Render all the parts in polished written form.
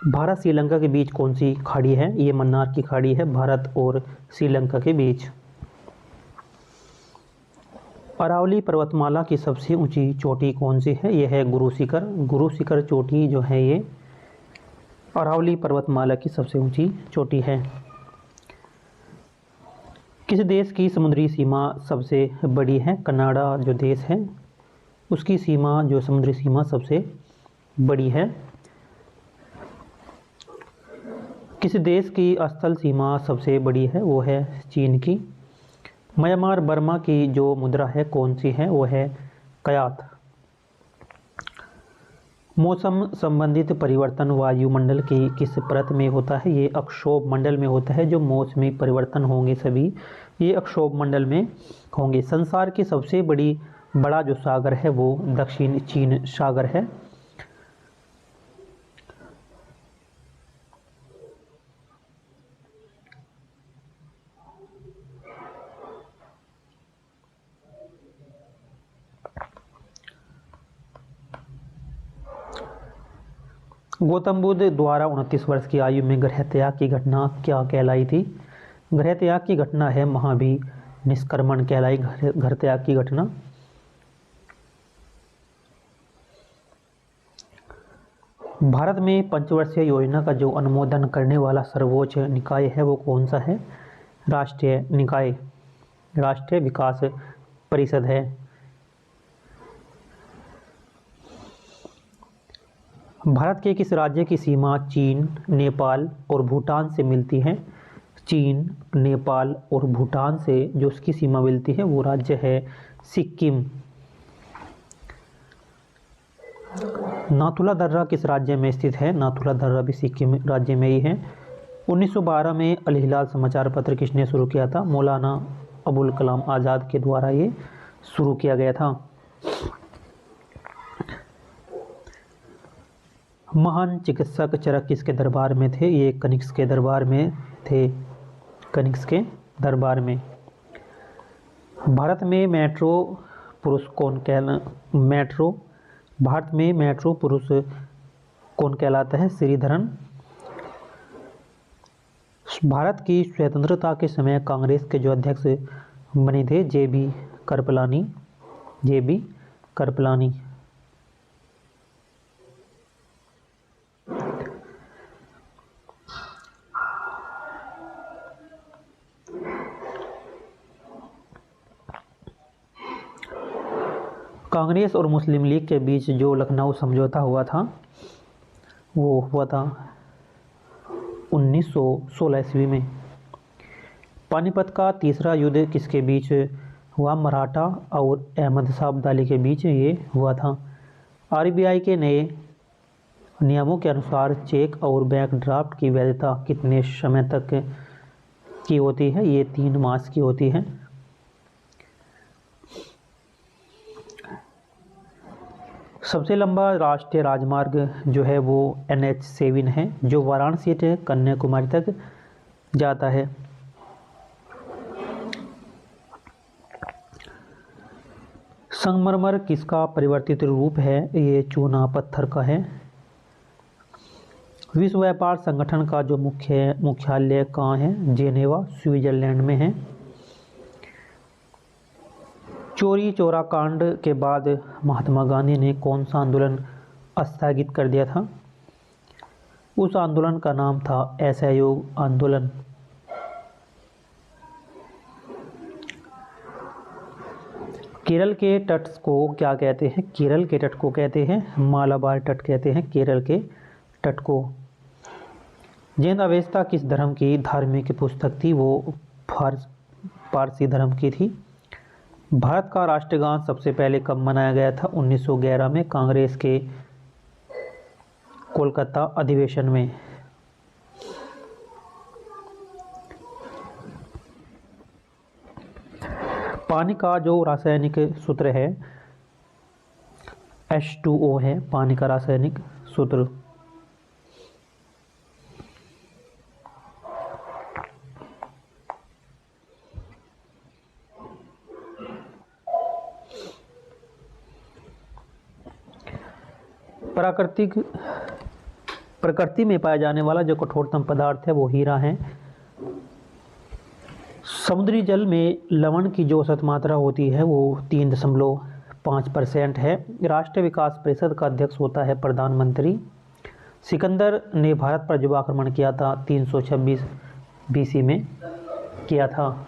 भारत श्रीलंका के बीच कौन सी खाड़ी है? ये मन्नार की खाड़ी है, भारत और श्रीलंका के बीच। अरावली पर्वतमाला की सबसे ऊंची चोटी कौन सी है? यह है गुरु शिखर। गुरु शिखर चोटी जो है ये अरावली पर्वतमाला की सबसे ऊंची चोटी है। किस देश की समुद्री सीमा सबसे बड़ी है? कनाडा जो देश है उसकी सीमा जो समुद्री सीमा सबसे बड़ी है। किस देश की स्थल सीमा सबसे बड़ी है? वो है चीन की। म्यांमार बर्मा की जो मुद्रा है कौन सी है? वो है कयात। मौसम संबंधित परिवर्तन वायुमंडल की किस परत में होता है? ये अक्षोभ मंडल में होता है। जो मौसमी परिवर्तन होंगे सभी ये अक्षोभ मंडल में होंगे। संसार की सबसे बड़ा जो सागर है वो दक्षिण चीन सागर है। गौतम बुद्ध द्वारा 29 वर्ष की आयु में गृह त्याग की घटना क्या कहलाई थी? गृह त्याग की घटना है महावी निष्क्रमण कहलाई घर त्याग की घटना। भारत में पंचवर्षीय योजना का जो अनुमोदन करने वाला सर्वोच्च निकाय है वो कौन सा है? राष्ट्रीय निकाय, राष्ट्रीय विकास परिषद है। भारत के किस राज्य की सीमा चीन, नेपाल और भूटान से मिलती है? चीन, नेपाल और भूटान से जो उसकी सीमा मिलती है वो राज्य है सिक्किम। नाथुला दर्रा किस राज्य में स्थित है? नाथुला दर्रा भी सिक्किम राज्य में ही है। 1912 में अल हिलाल समाचार पत्र किसने शुरू किया था? मौलाना अबुल कलाम आज़ाद के द्वारा ये शुरू किया गया था। महान चिकित्सक चरक किसके दरबार में थे? ये कनिष्क के दरबार में थे, कनिष्क के दरबार में। भारत में मेट्रो पुरुष कौन भारत में मेट्रो पुरुष कौन कहलाता है? श्रीधरन। भारत की स्वतंत्रता के समय कांग्रेस के जो अध्यक्ष बने थे जे.बी. कृपलानी। जे.बी. कृपलानी। कांग्रेस और मुस्लिम लीग के बीच जो लखनऊ समझौता हुआ था वो हुआ था 1916 ईस्वी में। पानीपत का तीसरा युद्ध किसके बीच हुआ? मराठा और अहमद शाह अब्दाली के बीच ये हुआ था। आरबीआई के नए नियमों के अनुसार चेक और बैंक ड्राफ्ट की वैधता कितने समय तक की होती है? ये 3 मास की होती है। सबसे लंबा राष्ट्रीय राजमार्ग जो है वो NH7 है जो वाराणसी से कन्याकुमारी तक जाता है। संगमरमर किसका परिवर्तित रूप है? ये चूना पत्थर का है। विश्व व्यापार संगठन का जो मुख्यालय कहाँ है? जेनेवा, स्विट्जरलैंड में है। चोरी चौरा कांड के बाद महात्मा गांधी ने कौन सा आंदोलन स्थगित कर दिया था? उस आंदोलन का नाम था असहयोग आंदोलन। केरल के तट को क्या कहते हैं? केरल के तट को कहते हैं मालाबार तट कहते हैं केरल के तट को। जैन अवेस्ता किस धर्म की धार्मिक पुस्तक थी? वो पारसी धर्म की थी। भारत का राष्ट्रगान सबसे पहले कब मनाया गया था? 1911 में कांग्रेस के कोलकाता अधिवेशन में। पानी का जो रासायनिक सूत्र है H2O है पानी का रासायनिक सूत्र। प्राकृतिक प्रकृति में पाया जाने वाला जो कठोरतम पदार्थ है वो हीरा है। समुद्री जल में लवण की जो औसत मात्रा होती है वो 3.5% है। राष्ट्रीय विकास परिषद का अध्यक्ष होता है प्रधानमंत्री। सिकंदर ने भारत पर जब आक्रमण किया था 326 BC में किया था।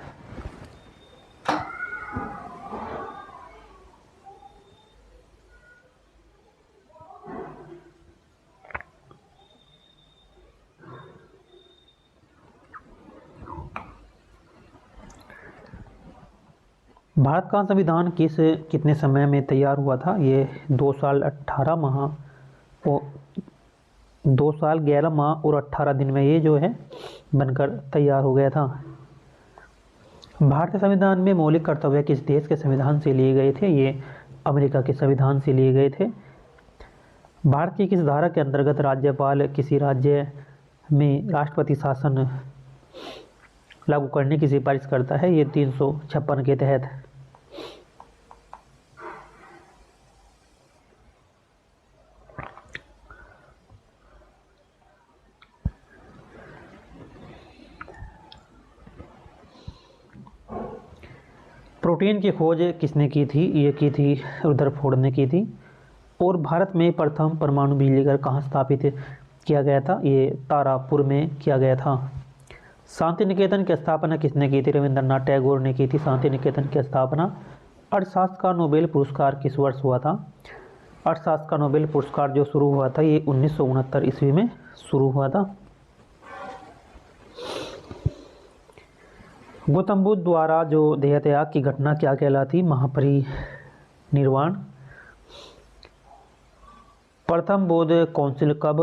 भारत का संविधान कितने समय में तैयार हुआ था? ये 2 साल 18 माह और 2 साल 11 माह और 18 दिन में ये जो है बनकर तैयार हो गया था। भारतीय संविधान में मौलिक कर्तव्य किस देश के संविधान से लिए गए थे? ये अमेरिका के संविधान से लिए गए थे। भारत की किस धारा के अंतर्गत राज्यपाल किसी राज्य में राष्ट्रपति शासन लागू करने की सिफारिश करता है? ये 356 के तहत। प्रोटीन की खोज किसने की थी? ये की थी रुदरफोर्ड ने की थी। और भारत में प्रथम परमाणु बिजली घर कहाँ स्थापित किया गया था? ये तारापुर में किया गया था। शांति निकेतन की स्थापना किसने की थी? रविंद्रनाथ टैगोर ने की थी शांति निकेतन की स्थापना। अर्थशास्त्र का नोबेल पुरस्कार किस वर्ष हुआ था? अर्थशास्त्र का नोबेल पुरस्कार जो शुरू हुआ था ये 1969 ईस्वी में शुरू हुआ था। गौतम बुद्ध द्वारा जो देहत्याग की घटना क्या कहलाती? महापरिनिर्वाण। प्रथम बौद्ध काउंसिल कब,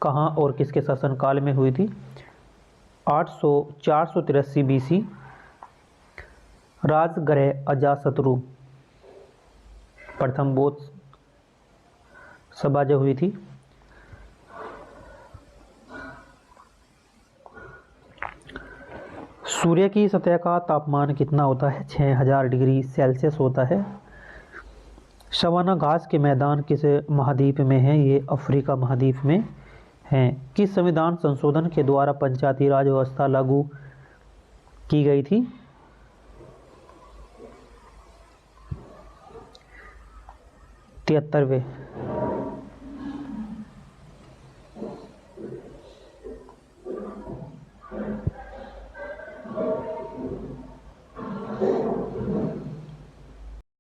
कहाँ और किसके शासनकाल में हुई थी? 483 BC। राजगृह अजातशत्रु प्रथम बौद्ध सभा जो हुई थी। सूर्य की सतह का तापमान कितना होता है? 6000 डिग्री सेल्सियस होता है। सवाना घास के मैदान किस महाद्वीप में है? ये अफ्रीका महाद्वीप में हैं। किस संविधान संशोधन के द्वारा पंचायती राज व्यवस्था लागू की गई थी? 73वें।